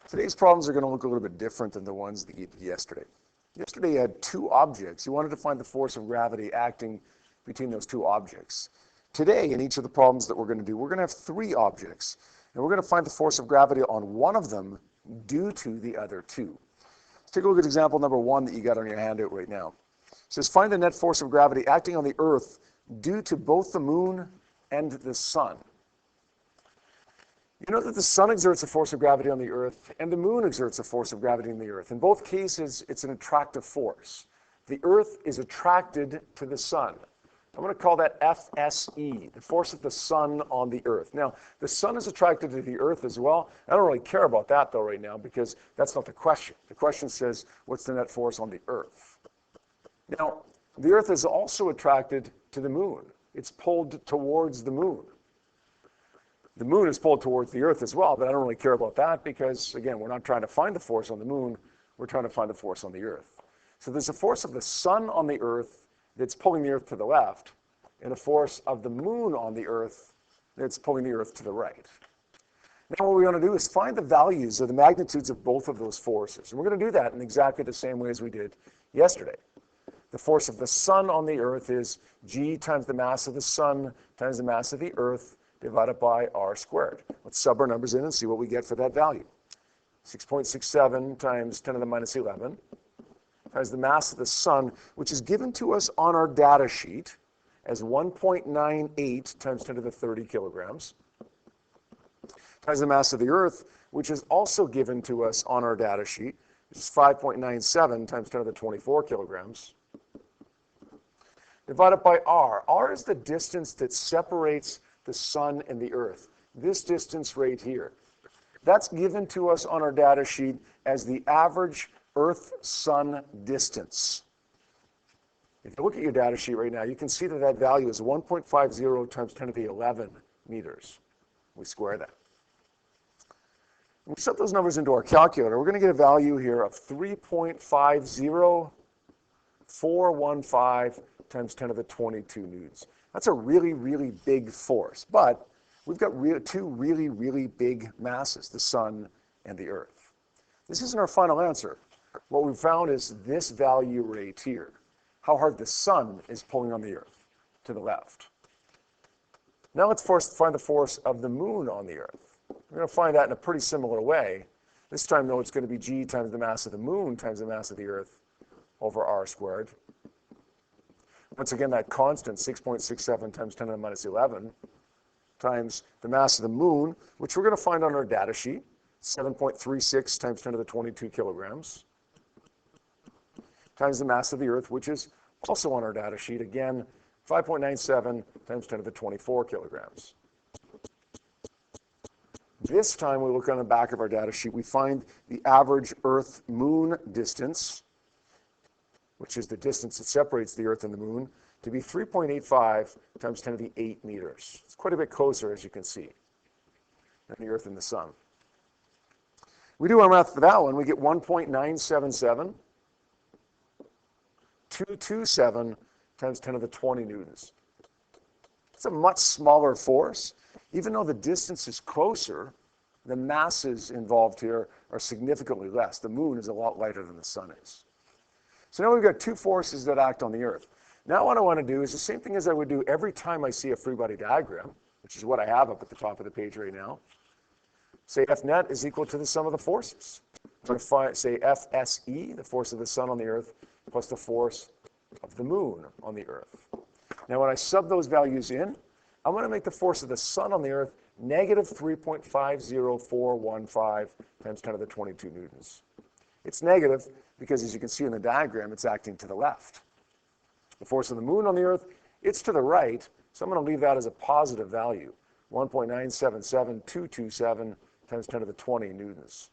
Today's problems are going to look a little bit different than the ones that you did yesterday. Yesterday you had two objects. You wanted to find the force of gravity acting between those two objects. Today, in each of the problems that we're going to do, we're going to have three objects, and we're going to find the force of gravity on one of them due to the other two. Let's take a look at example number one that you got on your handout right now. It says, find the net force of gravity acting on the Earth due to both the moon and the sun. You know that the sun exerts a force of gravity on the Earth, and the moon exerts a force of gravity on the Earth. In both cases, it's an attractive force. The Earth is attracted to the sun. I'm going to call that FSE, the force of the sun on the Earth. Now, the sun is attracted to the Earth as well. I don't really care about that, though, right now, because that's not the question. The question says, what's the net force on the Earth? Now, the Earth is also attracted to the moon. It's pulled towards the moon. The moon is pulled towards the Earth as well, but I don't really care about that because, again, we're not trying to find the force on the moon. We're trying to find the force on the Earth. So there's a force of the sun on the Earth that's pulling the Earth to the left, and a force of the moon on the Earth that's pulling the Earth to the right. Now what we want to do is find the values or the magnitudes of both of those forces. And we're going to do that in exactly the same way as we did yesterday. The force of the sun on the Earth is g times the mass of the sun times the mass of the Earth divided by r squared. Let's sub our numbers in and see what we get for that value. 6.67 times 10 to the minus 11 times the mass of the sun, which is given to us on our data sheet as 1.98 times 10 to the 30 kilograms, times the mass of the Earth, which is also given to us on our data sheet, which is 5.97 times 10 to the 24 kilograms, divided by r. R is the distance that separates the sun and the Earth. This distance right here. That's given to us on our data sheet as the average Earth-Sun distance. If you look at your data sheet right now, you can see that that value is 1.50 times 10 to the 11 meters. We square that. When we set those numbers into our calculator, we're going to get a value here of 3.50415 times 10 to the 22 newtons. That's a really, really big force, but we've got two really, really big masses, the sun and the Earth. This isn't our final answer. What we've found is this value right here, how hard the sun is pulling on the Earth to the left. Now let's find the force of the moon on the Earth. We're going to find that in a pretty similar way. This time, though, it's going to be g times the mass of the moon times the mass of the Earth over r squared. Once again, that constant, 6.67 times 10 to the minus 11, times the mass of the moon, which we're going to find on our data sheet, 7.36 times 10 to the 22 kilograms, times the mass of the Earth, which is also on our data sheet, again, 5.97 times 10 to the 24 kilograms. This time, we look on the back of our data sheet, we find the average Earth-Moon distance, which is the distance that separates the Earth and the Moon, to be 3.85 times 10 to the 8 meters. It's quite a bit closer, as you can see, than the Earth and the Sun. We do our math for that one. We get 1.977, 227 times 10 to the 20 newtons. It's a much smaller force. Even though the distance is closer, the masses involved here are significantly less. The Moon is a lot lighter than the Sun is. So now we've got two forces that act on the Earth. Now what I want to do is the same thing as I would do every time I see a free body diagram, which is what I have up at the top of the page right now. Say F net is equal to the sum of the forces. I'm going to say FSE, the force of the sun on the Earth, plus the force of the moon on the Earth. Now when I sub those values in, I'm going to make the force of the sun on the Earth negative 3.50415 times 10 to the 22 newtons. It's negative because, as you can see in the diagram, it's acting to the left. The force of the moon on the Earth, it's to the right, so I'm going to leave that as a positive value, 1.977227 times 10 to the 20 newtons.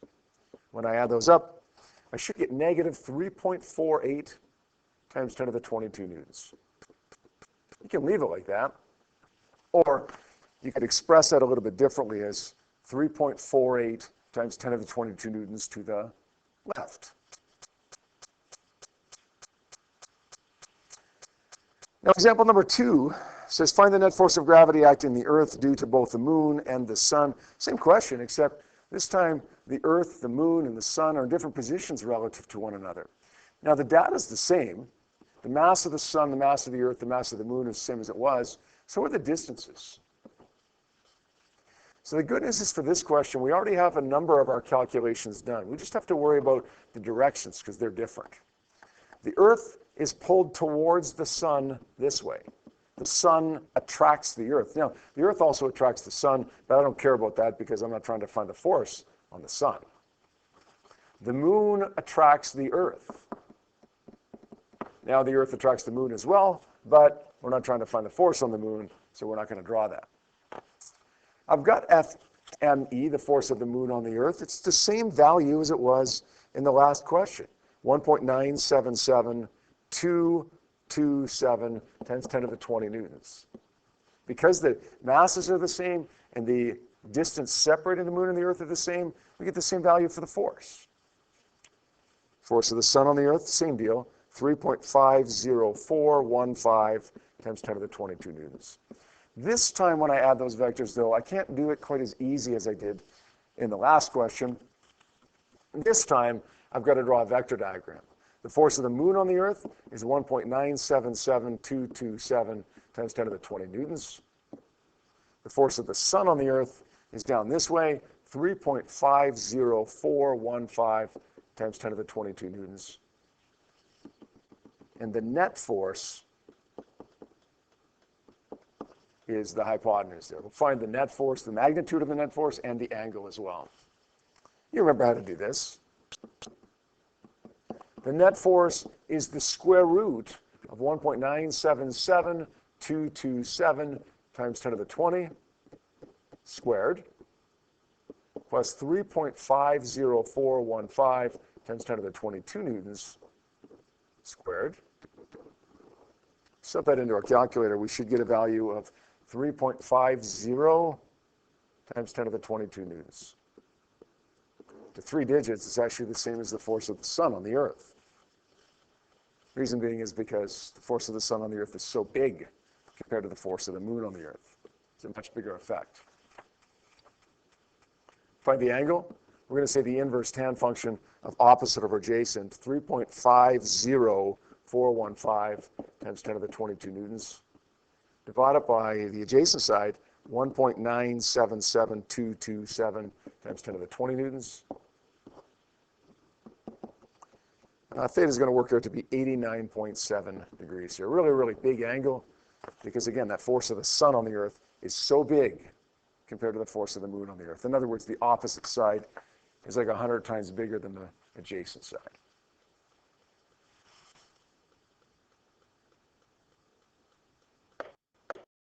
When I add those up, I should get negative 3.48 times 10 to the 22 newtons. You can leave it like that, or you could express that a little bit differently as 3.48 times 10 to the 22 newtons to the left. Now, example number 2 says, find the net force of gravity acting on the Earth due to both the moon and the sun. Same question, except this time the Earth, the Moon, and the Sun are in different positions relative to one another. Now, the data is the same. The mass of the Sun, the mass of the Earth, the mass of the Moon is the same as it was. So are the distances. So the good news is for this question, we already have a number of our calculations done. We just have to worry about the directions because they're different. The Earth is pulled towards the Sun this way. The Sun attracts the Earth. Now, the Earth also attracts the Sun, but I don't care about that because I'm not trying to find the force on the Sun. The Moon attracts the Earth. Now, the Earth attracts the Moon as well, but we're not trying to find the force on the Moon, so we're not going to draw that. I've got FME, the force of the Moon on the Earth. It's the same value as it was in the last question, 1.977227 times 10 to the 20 newtons. Because the masses are the same and the distance separating the Moon and the Earth are the same, we get the same value for the force. Force of the Sun on the Earth, same deal, 3.50415 times 10 to the 22 newtons. This time when I add those vectors, though, I can't do it quite as easy as I did in the last question. This time, I've got to draw a vector diagram. The force of the Moon on the Earth is 1.977227 times 10 to the 20 newtons. The force of the Sun on the Earth is down this way, 3.50415 times 10 to the 22 newtons. And the net force is the hypotenuse there. We'll find the net force, the magnitude of the net force, and the angle as well. You remember how to do this. The net force is the square root of 1.977227 times 10 to the 20 squared plus 3.50415 times 10 to the 22 newtons squared. Set that into our calculator. We should get a value of 3.50 times 10 to the 22 newtons. To 3 digits, it's actually the same as the force of the Sun on the Earth. Reason being is because the force of the Sun on the Earth is so big compared to the force of the Moon on the Earth. It's a much bigger effect. Find the angle. We're going to say the inverse tan function of opposite over adjacent, 3.50415 times 10 to the 22 newtons. Divide it by the adjacent side, 1.977227 times 10 to the 20 newtons. Theta is going to work out to be 89.7 degrees here. Really, really big angle because, again, that force of the Sun on the Earth is so big compared to the force of the Moon on the Earth. In other words, the opposite side is like 100 times bigger than the adjacent side.